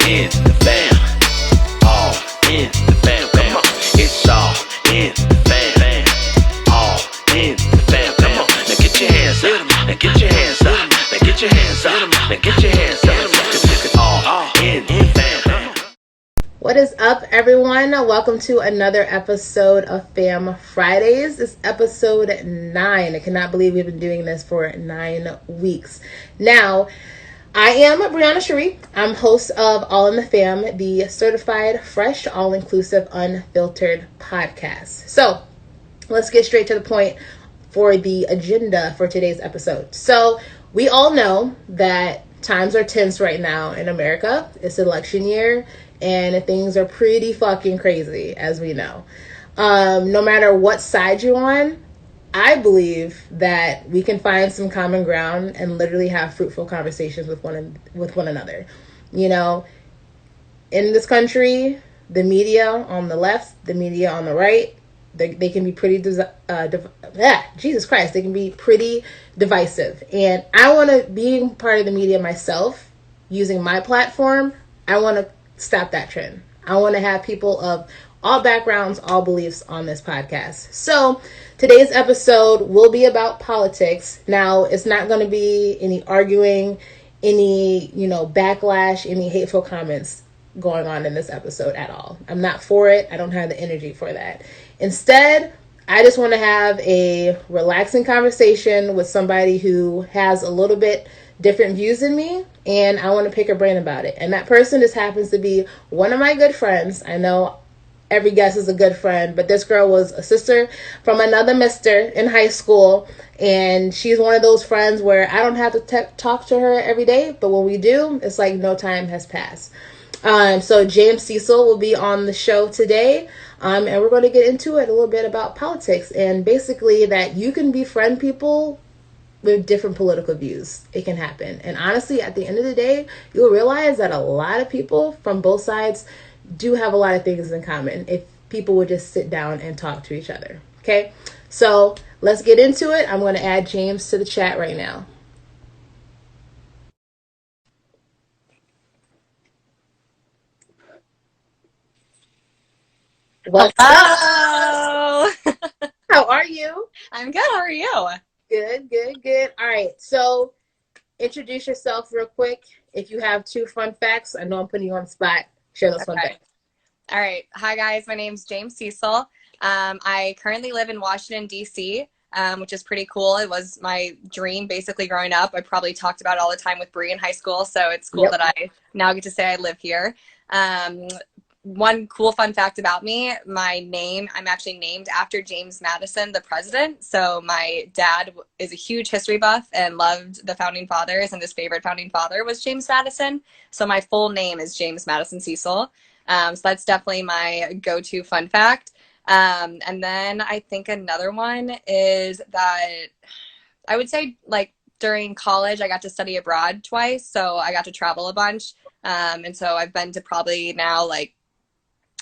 in the fam. All in the fam. Come on. It's all in the fam. All in the fam. Come on. Now get your hands up. Now get your hands up. Now get your hands up. Now get your hands up. It's all in the fam. What is up, everyone? Welcome to another episode of Fam Fridays. It's episode 9. I cannot believe we've been doing this for 9 weeks. Now, I am Brianna Cherie. I'm host of All in the Fam, the certified, fresh, all-inclusive, unfiltered podcast. So, let's get straight to the point for the agenda for today's episode. So, we all know that times are tense right now in America. It's election year, and things are pretty fucking crazy, as we know. No matter what side you're on, I believe that we can find some common ground and literally have fruitful conversations with one another. You know, in this country, the media on the left, the media on the right, they can be pretty Jesus Christ, they can be pretty divisive. And I want to, being part of the media myself, using my platform, I want to stop that trend. I want to have people of all backgrounds, all beliefs on this podcast. So today's episode will be about politics. Now, it's not going to be any arguing, any, backlash, any hateful comments going on in this episode at all. I'm not for it. I don't have the energy for that. Instead, I just want to have a relaxing conversation with somebody who has a little bit different views than me, and I want to pick her brain about it. And that person just happens to be one of my good friends. I know every guest is a good friend, but this girl was a sister from another mister in high school, and she's one of those friends where I don't have to talk to her every day, but when we do, it's like no time has passed. So James Cecil will be on the show today, and we're going to get into it a little bit about politics, and basically that you can befriend people with different political views. It can happen. And honestly, at the end of the day, you'll realize that a lot of people from both sides do have a lot of things in common if people would just sit down and talk to each other. Okay? So let's get into it. I'm going to add James to the chat right now. What's Hello. up? How are you? I'm good. How are you? Good. All right. So introduce yourself real quick. If you have 2 fun facts, I know I'm putting you on the spot. Share those fun facts. All right. Hi, guys. My name's James Cecil. I currently live in Washington, D.C., which is pretty cool. It was my dream basically growing up. I probably talked about it all the time with Bree in high school, so it's cool that I now get to say I live here. One cool fun fact about me, my name, I'm actually named after James Madison, the president. So my dad is a huge history buff and loved the founding fathers, and his favorite founding father was James Madison. So my full name is James Madison Cecil. So that's definitely my go-to fun fact. And then I think another one is that I would say, like, during college, I got to study abroad twice. So I got to travel a bunch. And so I've been to probably now, like,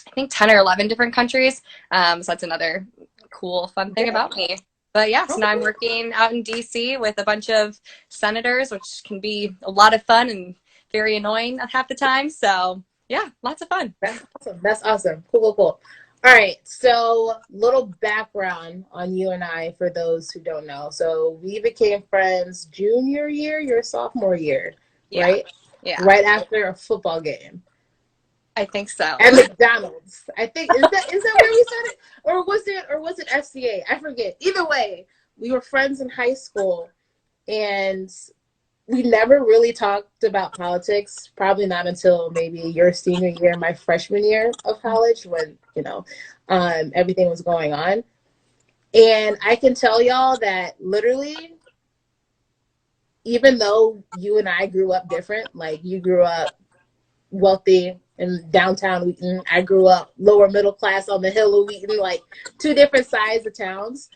I think 10 or 11 different countries. So that's another cool, fun thing about me. But yeah, so now I'm working out in DC with a bunch of senators, which can be a lot of fun and very annoying half the time. So yeah, lots of fun. That's awesome. Cool. All right. So little background on you and I for those who don't know. So we became friends junior year, your sophomore year, right? Yeah. Right after a football game. I think so. At McDonald's. I think is that where we started? Or was it FCA? I forget. Either way, we were friends in high school, and we never really talked about politics, probably not until maybe your senior year, my freshman year of college, when, everything was going on. And I can tell y'all that literally, even though you and I grew up different, like you grew up wealthy in downtown Wheaton, I grew up lower middle class on the hill of Wheaton, like 2 different sides of towns,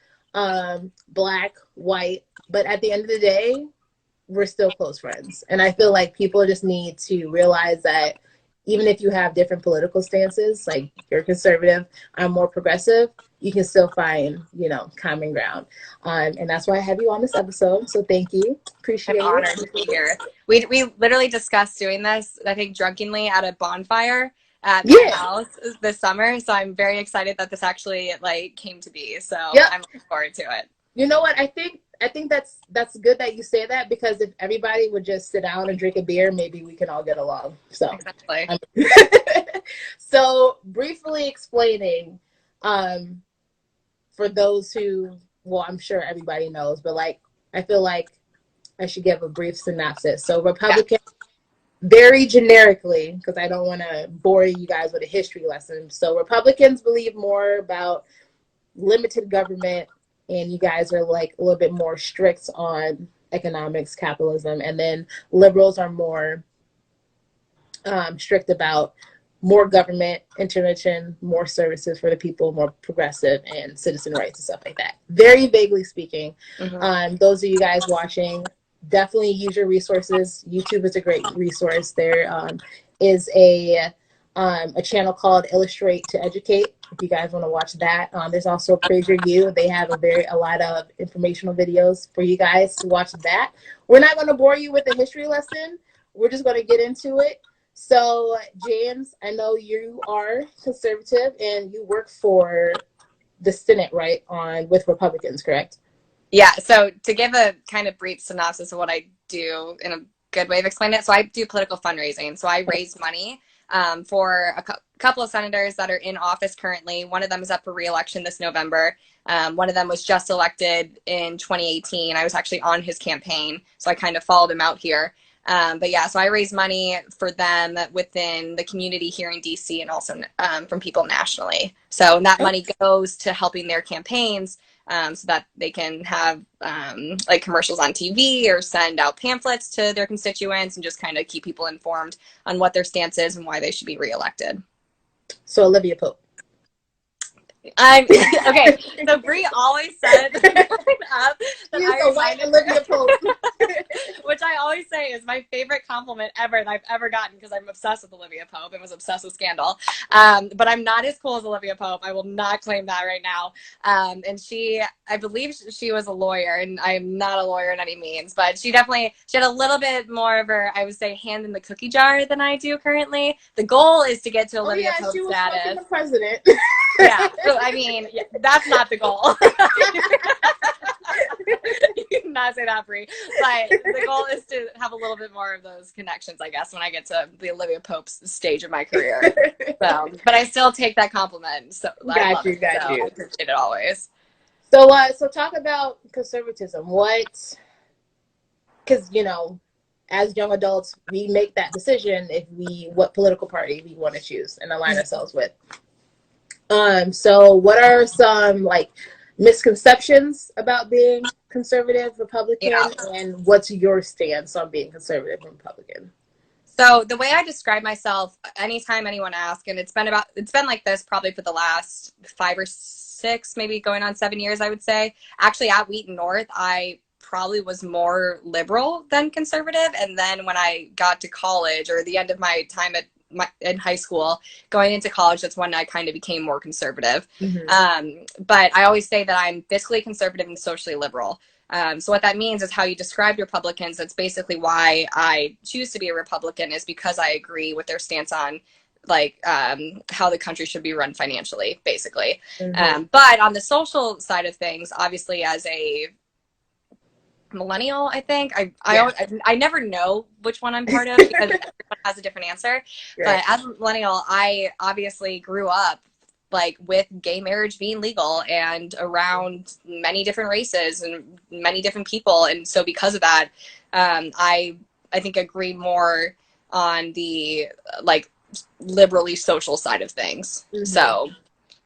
black, white, but at the end of the day, we're still close friends. And I feel like people just need to realize that even if you have different political stances, like you're conservative, I'm more progressive, you can still find, you know, common ground. And that's why I have you on this episode. So thank you. I'm Appreciate honored to be it. here. We literally discussed doing this, I think, drunkenly at a bonfire at my Yeah. house this summer. So I'm very excited that this actually like came to be. So Yep. I'm looking forward to it. You know what? I think that's good that you say that, because if everybody would just sit down and drink a beer, maybe we can all get along. So, Exactly. so briefly explaining, um, for those who, well, I'm sure everybody knows, but like, I feel like I should give a brief synopsis. So, Republican, very generically, because I don't want to bore you guys with a history lesson. So, Republicans believe more about limited government, and you guys are like a little bit more strict on economics, capitalism, and then liberals are more strict about more government intervention, more services for the people, more progressive, and citizen rights and stuff like that. Very vaguely speaking. Those of you guys watching, definitely use your resources. YouTube is a great resource. There is a channel called Illustrate to Educate. If you guys want to watch that, there's also PragerU. They have a lot of informational videos for you guys to watch that. We're not going to bore you with a history lesson. We're just going to get into it. So, James, I know you are conservative and you work for the Senate, right? With Republicans, correct? Yeah. So to give a kind of brief synopsis of what I do in a good way of explaining it, so I do political fundraising. So I raise money for a couple of senators that are in office currently. One of them is up for re-election this November. One of them was just elected in 2018. I was actually on his campaign, so I kind of followed him out here. But yeah, so I raise money for them within the community here in DC, and also from people nationally. So that money goes to helping their campaigns, so that they can have like commercials on TV or send out pamphlets to their constituents and just kind of keep people informed on what their stance is and why they should be reelected. So, Olivia Pope. I'm okay. So Bree always said up that She's a white Olivia Pope, which I always say is my favorite compliment ever that I've ever gotten, because I'm obsessed with Olivia Pope and was obsessed with Scandal. But I'm not as cool as Olivia Pope. I will not claim that right now. And I believe she was a lawyer, and I'm not a lawyer in any means, but she had a little bit more of her, I would say, hand in the cookie jar than I do currently. The goal is to get to Olivia Pope she was status. the president. Yeah, so I mean, that's not the goal. You cannot say that, Brie. But the goal is to have a little bit more of those connections, I guess, when I get to the Olivia Pope's stage of my career. So, but I still take that compliment. So Got you. I appreciate it always. So, so talk about conservatism. Because, you know, as young adults, we make that decision what political party we want to choose and align ourselves with. So what are some like misconceptions about being conservative Republican, and what's your stance on being conservative Republican? So the way I describe myself, anytime anyone asks, and it's been like this probably for the last 5 or 6, maybe going on 7 years, I would say. Actually, at Wheaton North, I probably was more liberal than conservative. And then when I got to college, or the end of my time in high school, going into college, that's when I kind of became more conservative. But I always say that I'm fiscally conservative and socially liberal. So what that means is how you described Republicans. That's basically why I choose to be a Republican, is because I agree with their stance on like how the country should be run financially, basically. But on the social side of things, obviously, as a millennial, I think I never know which one I'm part of, because everyone has a different answer. Right. But as a millennial, I obviously grew up like with gay marriage being legal and around many different races and many different people, and so because of that, I think agree more on the like liberally social side of things. So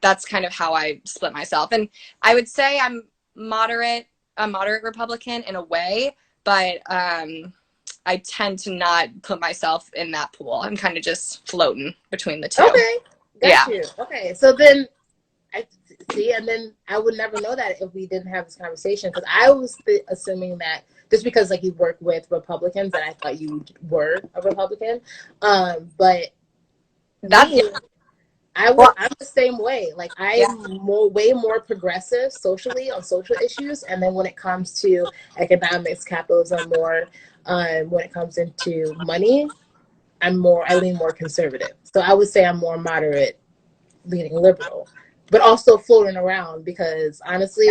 that's kind of how I split myself, and I would say I'm a moderate Republican in a way, but I tend to not put myself in that pool. I'm kind of just floating between the two. Okay, got you. Okay, so then I see, and then I would never know that if we didn't have this conversation, because I was assuming that just because like you work with Republicans, and I thought you were a Republican, but Well, I'm the same way. Like yeah, I'm way more progressive socially on social issues, and then when it comes to economics, capitalism, or when it comes into money, I lean more conservative. So I would say I'm more moderate, leaning liberal, but also floating around because yeah, honestly,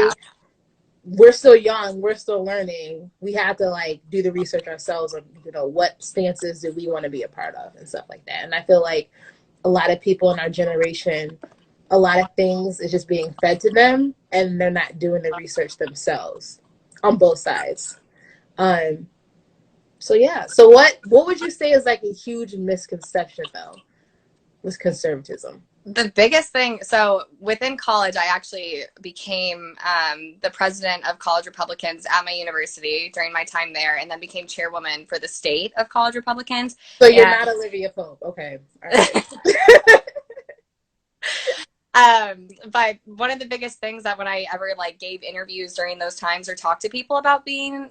we're still young, we're still learning. We have to like do the research ourselves on what stances do we want to be a part of and stuff like that. And I feel like a lot of people in our generation, a lot of things is just being fed to them and they're not doing the research themselves on both sides. Um, so yeah. So what would you say is like a huge misconception though with conservatism? the biggest thing, so within college, I actually became the president of college Republicans at my university during my time there, and then became chairwoman for the state of college Republicans. So you're And not Olivia Pope. Okay. All right. but one of the biggest things that when I ever like gave interviews during those times or talked to people about being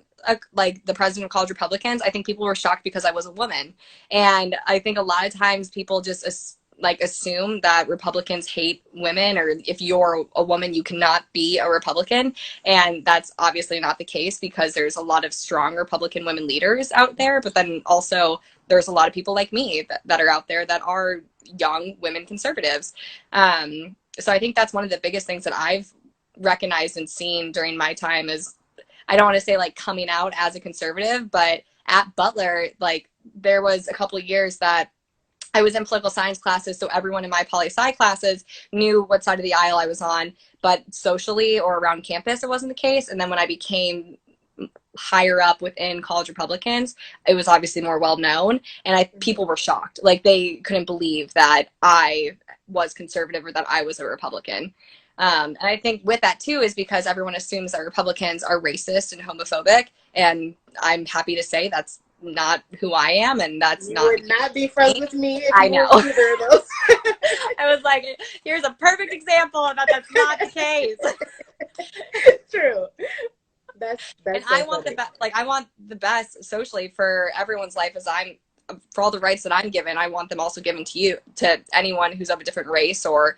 like the president of college Republicans, I think people were shocked because I was a woman. And I think a lot of times people just like assume that Republicans hate women, or if you're a woman, you cannot be a Republican. And that's obviously not the case because there's a lot of strong Republican women leaders out there. But then also there's a lot of people like me that are out there that are young women conservatives. So I think that's one of the biggest things that I've recognized and seen during my time is, I don't want to say like coming out as a conservative, but at Butler, like there was a couple of years that I was in political science classes, so everyone in my poli-sci classes knew what side of the aisle I was on, but socially or around campus, it wasn't the case. And then when I became higher up within college Republicans, it was obviously more well known, and people were shocked. Like they couldn't believe that I was conservative or that I was a Republican. And I think with that too is because everyone assumes that Republicans are racist and homophobic, and I'm happy to say that's not who I am, and that's You not would not be friends with me if I you know. were either of those. I was like, here's a perfect example of that that's not the case. True. And That's I so want the funny. best, like I want the best socially for everyone's life, as I'm for all the rights that I'm given, I want them also given to you, to anyone who's of a different race or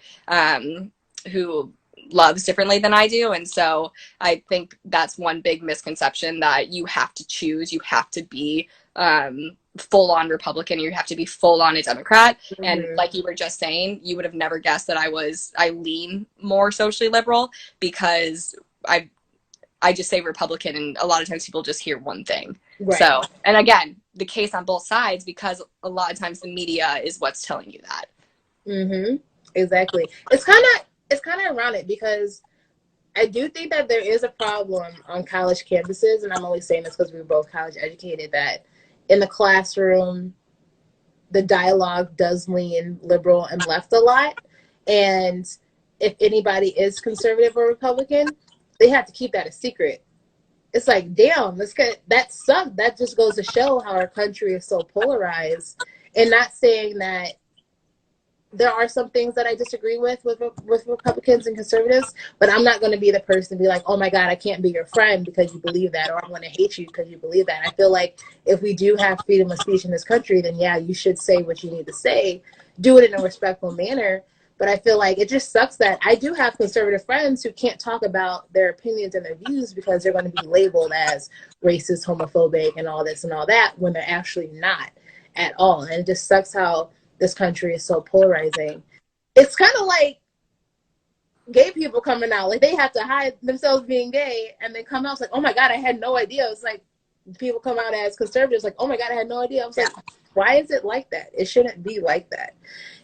who loves differently than I do. And so I think that's one big misconception, that you have to choose, you have to be full on Republican, you have to be full on a Democrat. And Mm-hmm. like you were just saying, you would have never guessed that I lean more socially liberal because I just say Republican, and a lot of times people just hear one thing. Right. So, and again, the case on both sides, because a lot of times the media is what's telling you that. Mm-hmm. Exactly. It's kind of ironic because I do think that there is a problem on college campuses, and I'm only saying this because we were both college educated, that in the classroom, the dialogue does lean liberal and left a lot. And if anybody is conservative or Republican, they have to keep that a secret. It's like, damn, let's get that sucked. That just goes to show how our country is so polarized. And not saying that there are some things that I disagree with Republicans and conservatives, but I'm not going to be the person to be like, oh my God, I can't be your friend because you believe that, or I'm going to hate you because you believe that. I feel like if we do have freedom of speech in this country, then yeah, you should say what you need to say, do it in a respectful manner. But I feel like it just sucks that I do have conservative friends who can't talk about their opinions and their views because they're going to be labeled as racist, homophobic, and all this and all that when they're actually not at all. And it just sucks how this country is so polarizing. It's kind of like gay people coming out. Like they have to hide themselves being gay and they come out. It's like, oh my God, I had no idea. It's like people come out as conservatives, like, oh my God, I had no idea. I was like, why is it like that? It shouldn't be like that,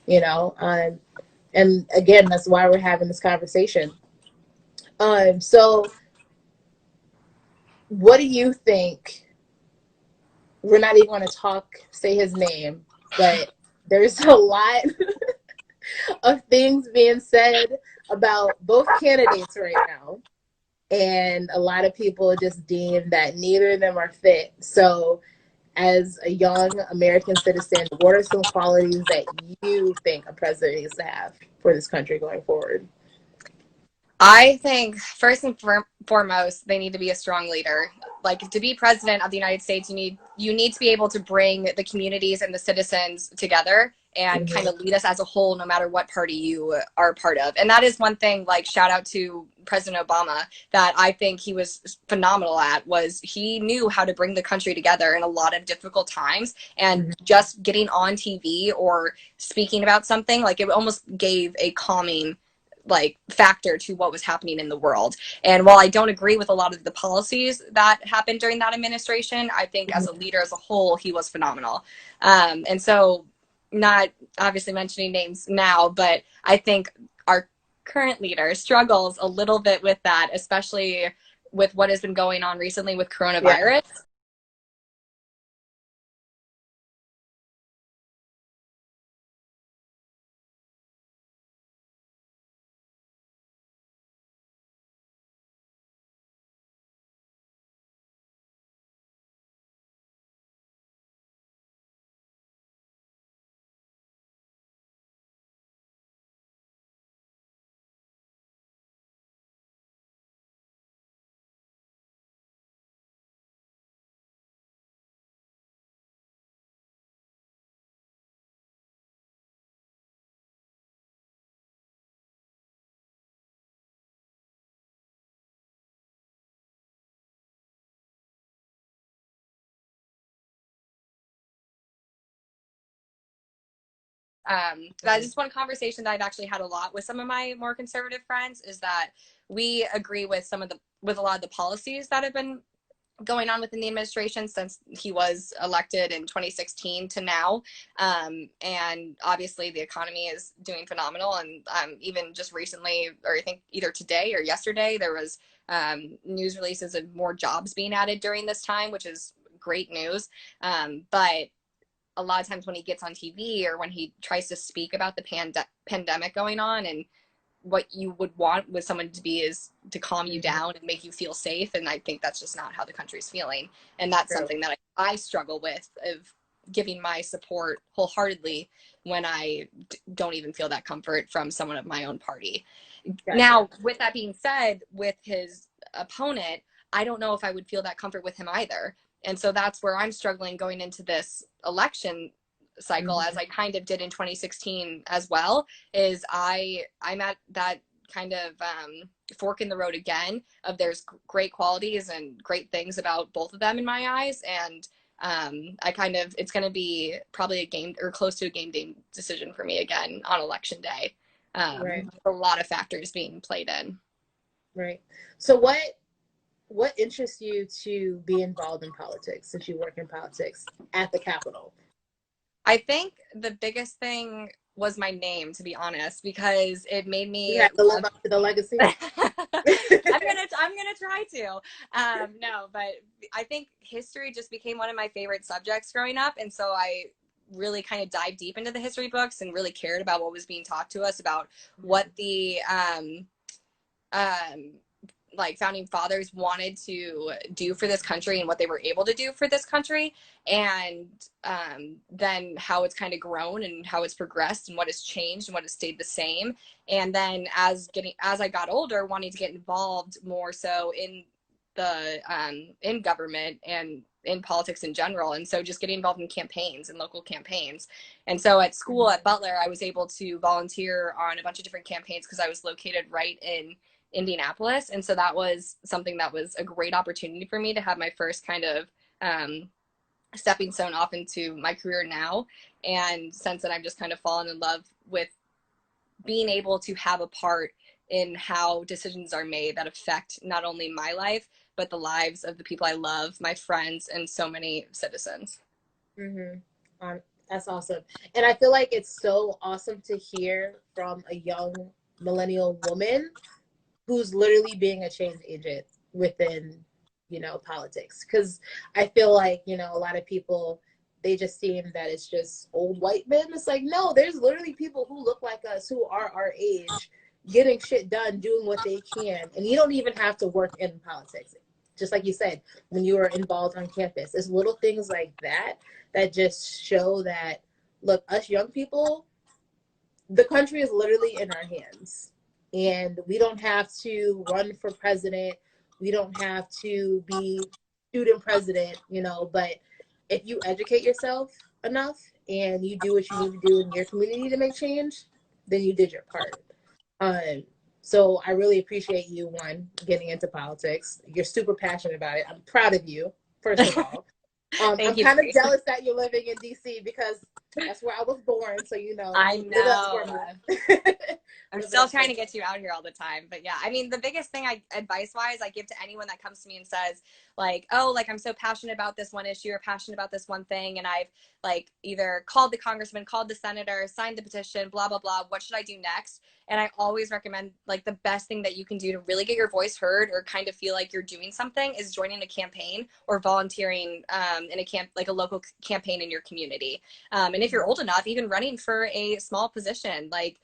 you know? And again, that's why we're having this conversation. So what do you think? We're not even going to say his name, but there's a lot of things being said about both candidates right now. And a lot of people just deem that neither of them are fit. So, as a young American citizen, what are some qualities that you think a president needs to have for this country going forward? I think first and foremost, they need to be a strong leader. Like to be president of the United States, you need to be able to bring the communities and the citizens together and kind of lead us as a whole, no matter what party you are a part of. And that is one thing, like, shout out to President Obama, that I think he was phenomenal at, was he knew how to bring the country together in a lot of difficult times. And just getting on TV or speaking about something, like, it almost gave a calming like factor to what was happening in the world. And while I don't agree with a lot of the policies that happened during that administration, I think as a leader as a whole, he was phenomenal. And so, not obviously mentioning names now, but I think our current leader struggles a little bit with that, especially with what has been going on recently with coronavirus. Yeah. That is one conversation that I've actually had a lot with some of my more conservative friends, is that we agree with with a lot of the policies that have been going on within the administration since he was elected in 2016 to now. And obviously the economy is doing phenomenal. And even just recently, or I think either today or yesterday, there was news releases of more jobs being added during this time, which is great news. But a lot of times when he gets on TV or when he tries to speak about the pandemic going on, and what you would want with someone to be is to calm you down and make you feel safe. And I think that's just not how the country's feeling. And that's something that I struggle with, of giving my support wholeheartedly when I don't even feel that comfort from someone of my own party. Gotcha. Now, with that being said, with his opponent, I don't know if I would feel that comfort with him either. And so that's where I'm struggling going into this election cycle, as I kind of did in 2016 as well, is I'm at that kind of fork in the road again, of there's great qualities and great things about both of them in my eyes. And it's going to be probably a game, or close to a game day decision for me again on election day. Right. A lot of factors being played in. Right. So what interests you to be involved in politics, since you work in politics at the Capitol? I think the biggest thing was my name, to be honest, because it made me. You have to live up to the legacy. I'm gonna try to. No, but I think history just became one of my favorite subjects growing up, and so I really kind of dived deep into the history books and really cared about what was being taught to us about what the like founding fathers wanted to do for this country and what they were able to do for this country, and then how it's kind of grown and how it's progressed and what has changed and what has stayed the same. And then as I got older, wanting to get involved more so in the in government and in politics in general, and so just getting involved in campaigns and local campaigns. And so at school at Butler, I was able to volunteer on a bunch of different campaigns because I was located right in Indianapolis. And so that was something that was a great opportunity for me to have my first kind of stepping stone off into my career now. And since then, I've just kind of fallen in love with being able to have a part in how decisions are made that affect not only my life, but the lives of the people I love, my friends, and so many citizens. That's awesome. And I feel like it's so awesome to hear from a young millennial woman who's literally being a change agent within, politics. Because I feel like, a lot of people, they just seem that it's just old white men. It's like, no, there's literally people who look like us, who are our age, getting shit done, doing what they can. And you don't even have to work in politics. Just like you said, when you were involved on campus, it's little things like that that just show that, look, us young people, the country is literally in our hands. And we don't have to run for president. We don't have to be student president, but if you educate yourself enough and you do what you need to do in your community to make change, then you did your part. Um, so I really appreciate you, one, getting into politics. You're super passionate about it. I'm proud of you, first of all. I'm Thank you. kind of jealous that you're living in DC because that's where I was born. So, I live up know. for me. I'm still trying to get you out here all the time. But yeah, I mean, the biggest thing advice wise, I give to anyone that comes to me and says like, oh, like I'm so passionate about this one issue or passionate about this one thing. And I've like either called the congressman, called the senator, signed the petition, blah, blah, blah. What should I do next? And I always recommend like the best thing that you can do to really get your voice heard or kind of feel like you're doing something is joining a campaign or volunteering in like a local campaign in your community. And if you're old enough, even running for a small position like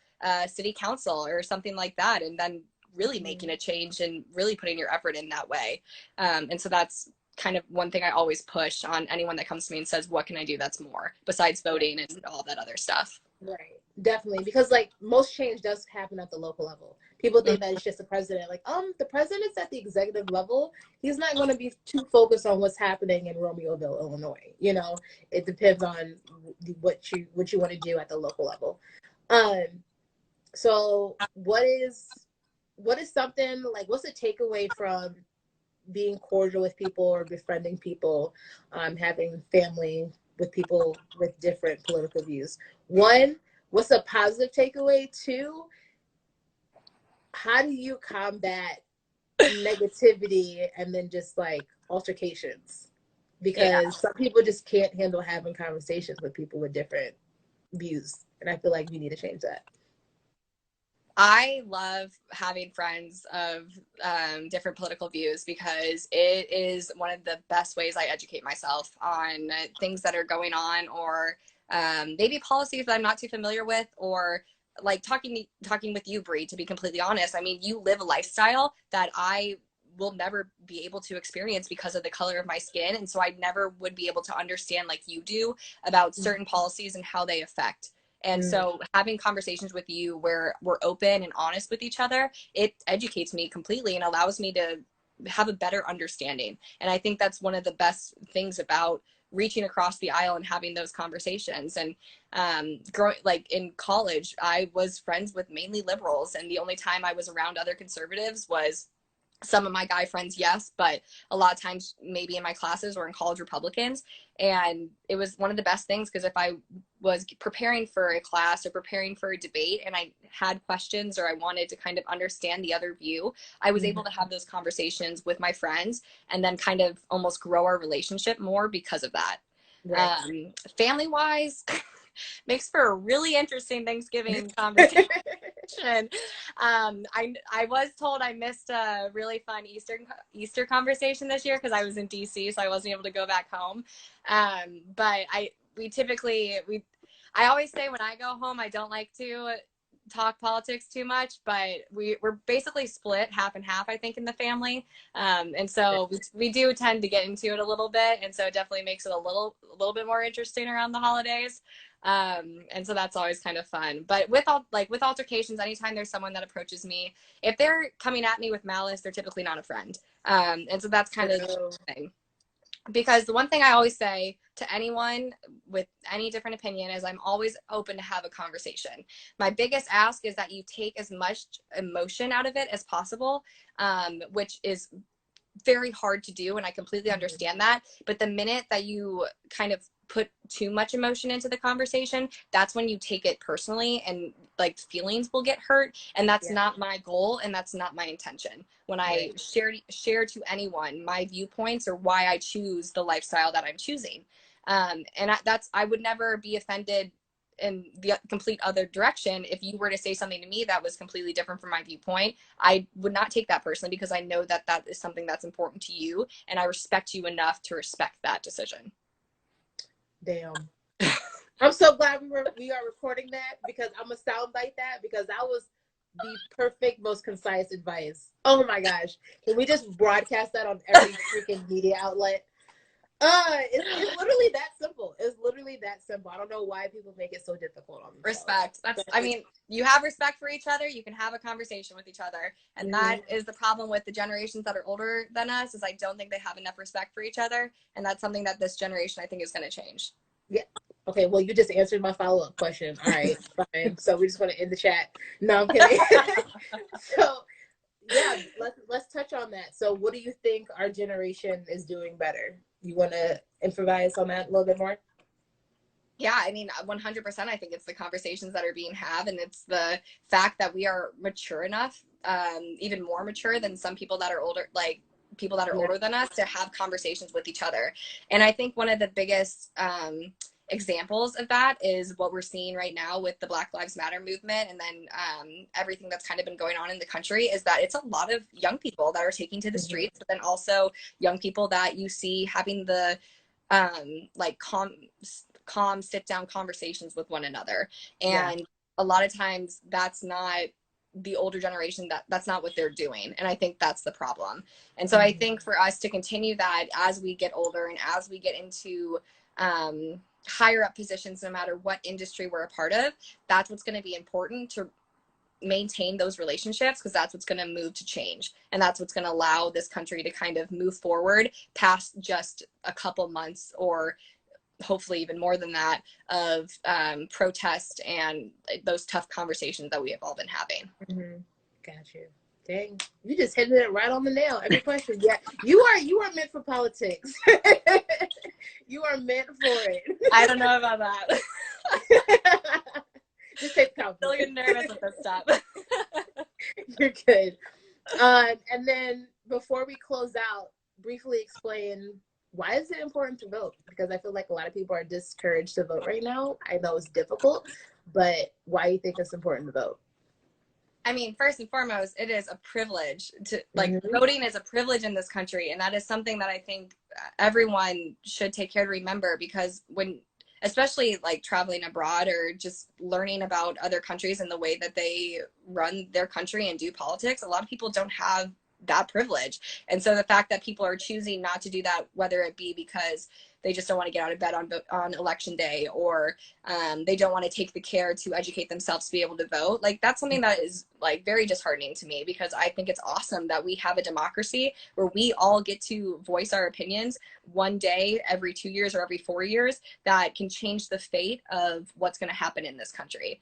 city council or something like that, and then really making a change and really putting your effort in that way. And so that's kind of one thing I always push on anyone that comes to me and says, what can I do that's more besides voting and all that other stuff? Right. Definitely. Because like most change does happen at the local level. People think that it's just the president. Like, the president's at the executive level. He's not going to be too focused on what's happening in Romeoville, Illinois. It depends on what you want to do at the local level. So what is something like, what's the takeaway from being cordial with people or befriending people, having family with people with different political views? One, what's a positive takeaway? Two, how do you combat negativity and then just like altercations? Because some people just can't handle having conversations with people with different views. And I feel like we need to change that. I love having friends of different political views because it is one of the best ways I educate myself on things that are going on, or maybe policies that I'm not too familiar with, or like talking with you, Bree, to be completely honest. I mean, you live a lifestyle that I will never be able to experience because of the color of my skin. And so I never would be able to understand like you do about certain policies and how they affect. And so having conversations with you where we're open and honest with each other, it educates me completely and allows me to have a better understanding. And I think that's one of the best things about reaching across the aisle and having those conversations. And growing, like in college, I was friends with mainly liberals, and the only time I was around other conservatives was some of my guy friends, yes, but a lot of times maybe in my classes or in college Republicans. And it was one of the best things because if I was preparing for a class or preparing for a debate and I had questions or I wanted to kind of understand the other view, I was able to have those conversations with my friends and then kind of almost grow our relationship more because of that. Right. Family wise, makes for a really interesting Thanksgiving conversation. I was told I missed a really fun Easter conversation this year because I was in DC, so I wasn't able to go back home. But I always say when I go home, I don't like to talk politics too much, but we're basically split half and half, I think, in the family. And so we do tend to get into it a little bit. And so it definitely makes it a little bit more interesting around the holidays. And so that's always kind of fun. But with altercations, anytime there's someone that approaches me, if they're coming at me with malice, they're typically not a friend. And so that's kind of the thing. Because the one thing I always say to anyone with any different opinion is I'm always open to have a conversation. My biggest ask is that you take as much emotion out of it as possible, which is very hard to do, and I completely understand that. But the minute that you kind of put too much emotion into the conversation, that's when you take it personally, and like feelings will get hurt, and that's not my goal, and that's not my intention. When I share to anyone my viewpoints or why I choose the lifestyle that I'm choosing, and I would never be offended in the complete other direction. If you were to say something to me that was completely different from my viewpoint, I would not take that personally because I know that that is something that's important to you, and I respect you enough to respect that decision. Damn. I'm so glad we are recording that, because I'm gonna soundbite that, because that was the perfect, most concise advice. Oh my gosh. Can we just broadcast that on every freaking media outlet? It's literally that simple. It's literally that simple. I don't know why people make it so difficult on themselves. Respect. I mean, you have respect for each other. You can have a conversation with each other. And that is the problem with the generations that are older than us, is I don't think they have enough respect for each other. And that's something that this generation, I think, is going to change. Yeah. Okay, well, you just answered my follow-up question. All right, fine. So we're just going to end the chat. No, I'm kidding. So, yeah, let's touch on that. So, what do you think our generation is doing better? You want to improvise on that a little bit more? Yeah, I mean, 100%. I think it's the conversations that are being had, and it's the fact that we are mature enough, even more mature than some people that are older, like people that are Yeah. older than us, to have conversations with each other. And I think one of the biggest examples of that is what we're seeing right now with the Black Lives Matter movement, and then everything that's kind of been going on in the country, is that it's a lot of young people that are taking to the streets, but then also young people that you see having the like calm sit down conversations with one another. And a lot of times that's not the older generation, that's not what they're doing, and I think that's the problem. And so I think for us to continue that as we get older and as we get into higher up positions, no matter what industry we're a part of, that's what's going to be important to maintain those relationships, because that's what's going to move to change, and that's what's going to allow this country to kind of move forward past just a couple months, or hopefully even more than that, of protest and those tough conversations that we have all been having. Got you. Dang, you just hitting it right on the nail. Every question. Yeah, you are meant for politics. You are meant for it. I don't know about that. Just take the I'm still getting nervous with this stuff. You're good. And then before we close out, briefly explain, why is it important to vote? Because I feel like a lot of people are discouraged to vote right now. I know it's difficult, but why do you think it's important to vote? I mean, first and foremost, it is a privilege to, like, voting is a privilege in this country. And that is something that I think everyone should take care to remember, because when, especially like traveling abroad or just learning about other countries and the way that they run their country and do politics, a lot of people don't have that privilege. And so the fact that people are choosing not to do that, whether it be because they just don't want to get out of bed on election day, or they don't want to take the care to educate themselves to be able to vote, like, that's something that is like very disheartening to me, because I think it's awesome that we have a democracy where we all get to voice our opinions one day every 2 years or every 4 years that can change the fate of what's going to happen in this country.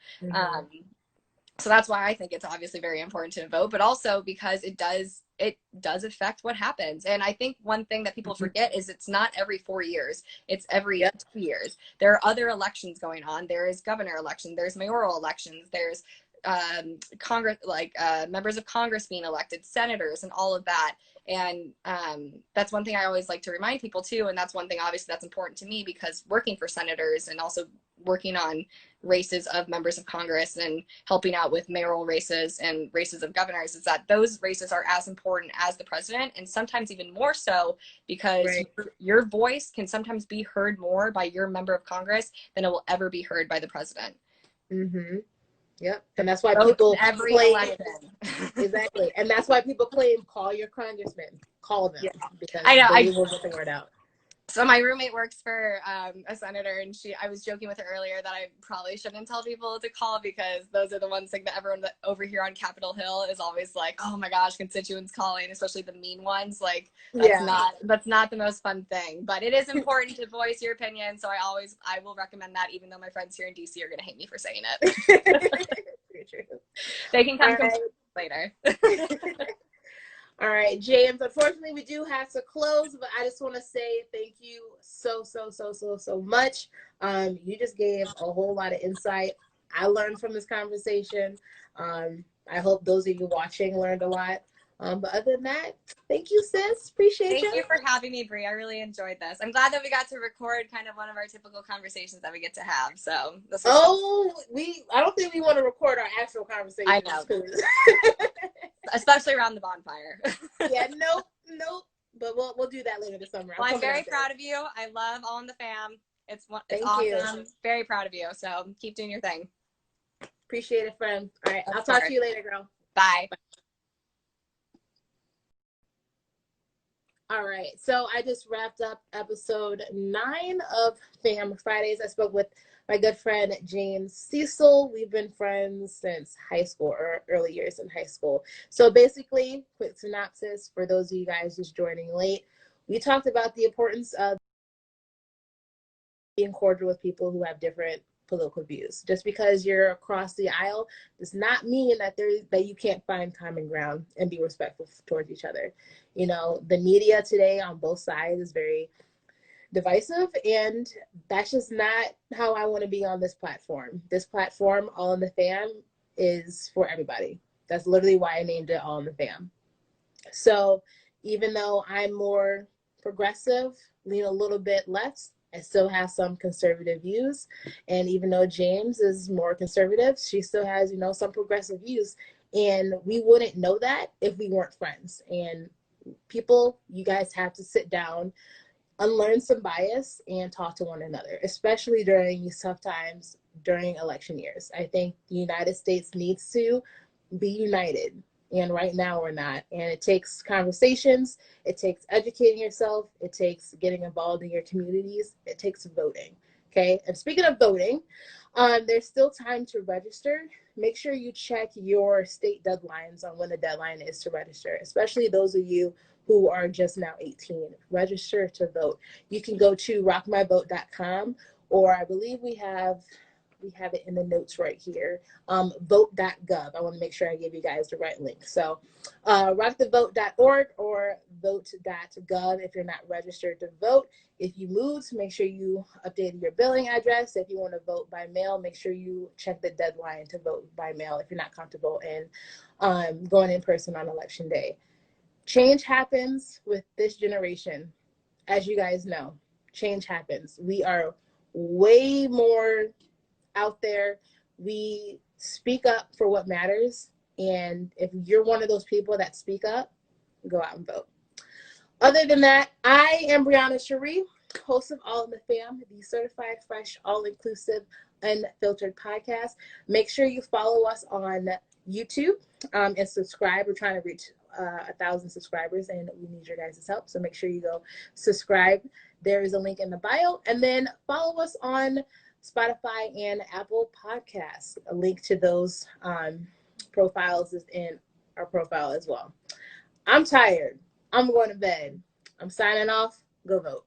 So that's why I think it's obviously very important to vote, but also because it does affect what happens. And I think one thing that people forget is it's not every 4 years, it's every 2 years. There are other elections going on. There is governor election, there's mayoral elections, there's Congress, like members of Congress being elected, senators, and all of that. And that's one thing I always like to remind people too. And that's one thing obviously that's important to me, because working for senators and also working on races of members of Congress and helping out with mayoral races and races of governors, is that those races are as important as the president, and sometimes even more so, because your voice can sometimes be heard more by your member of Congress than it will ever be heard by the president. Yep. And that's why people claim exactly. And that's why people claim, call your congressman, call them, because I know they will get the word out. So my roommate works for a senator, and I was joking with her earlier that I probably shouldn't tell people to call, because those are the ones, like, that everyone over here on Capitol Hill is always like, oh my gosh, constituents calling, especially the mean ones. Like, that's not the most fun thing, but it is important to voice your opinion. So I will recommend that, even though my friends here in DC are going to hate me for saying it. They can come later. All right, James, unfortunately we do have to close, but I just want to say thank you so much. You just gave a whole lot of insight. I learned from this conversation. I hope those of you watching learned a lot. But other than that, thank you, sis. Appreciate you. Thank you for having me, Brie. I really enjoyed this. I'm glad that we got to record kind of one of our typical conversations that we get to have. So this was I don't think we want to record our actual conversation. I know. Especially around the bonfire. Nope. But we'll do that later this summer. Well, I'm very proud of you. I love All in the Fam. It's awesome. You. Very proud of you. So keep doing your thing. Appreciate it, friend. All right. I'll talk to you later, girl. Bye. All right. So I just wrapped up episode 9 of Fam Fridays. I spoke with my good friend, James Cecil. We've been friends since high school, or early years in high school. So basically, quick synopsis for those of you guys just joining late. We talked about the importance of being cordial with people who have different political views. Just because you're across the aisle does not mean that you can't find common ground and be respectful towards each other. You know, the media today on both sides is very divisive, and that's just not how I want to be on this platform. This platform, All in the Fam, is for everybody. That's literally why I named it All in the Fam. So even though I'm more progressive, lean a little bit left, I still have some conservative views. And even though James is more conservative, she still has, some progressive views. And we wouldn't know that if we weren't friends. And people, you guys have to sit down, unlearn some bias, and talk to one another, especially during these tough times during election years. I think the United States needs to be united. And right now we're not. And it takes conversations, it takes educating yourself, it takes getting involved in your communities, it takes voting. Okay. And speaking of voting, there's still time to register. Make sure you check your state deadlines on when the deadline is to register, especially those of you who are just now 18. Register to vote. You can go to rockmyvote.com, or I believe we have it in the notes right here. Vote.gov. I want to make sure I give you guys the right link. So rockthevote.org or vote.gov if you're not registered to vote. If you moved, make sure you updated your billing address. If you want to vote by mail, make sure you check the deadline to vote by mail if you're not comfortable in going in person on election day. Change happens with this generation. As you guys know, change happens. We are way more out there. We speak up for what matters. And if you're one of those people that speak up, go out and vote. Other than that, I am Brianna Cherie, host of All in the Fam, the certified, fresh, all-inclusive, unfiltered podcast. Make sure you follow us on YouTube and subscribe. We're trying to reach 1,000 subscribers, and we need your guys' help. So make sure you go subscribe. There is a link in the bio. And then follow us on Spotify and Apple Podcasts. A link to those profiles is in our profile as well. I'm tired. I'm going to bed. I'm signing off. Go vote.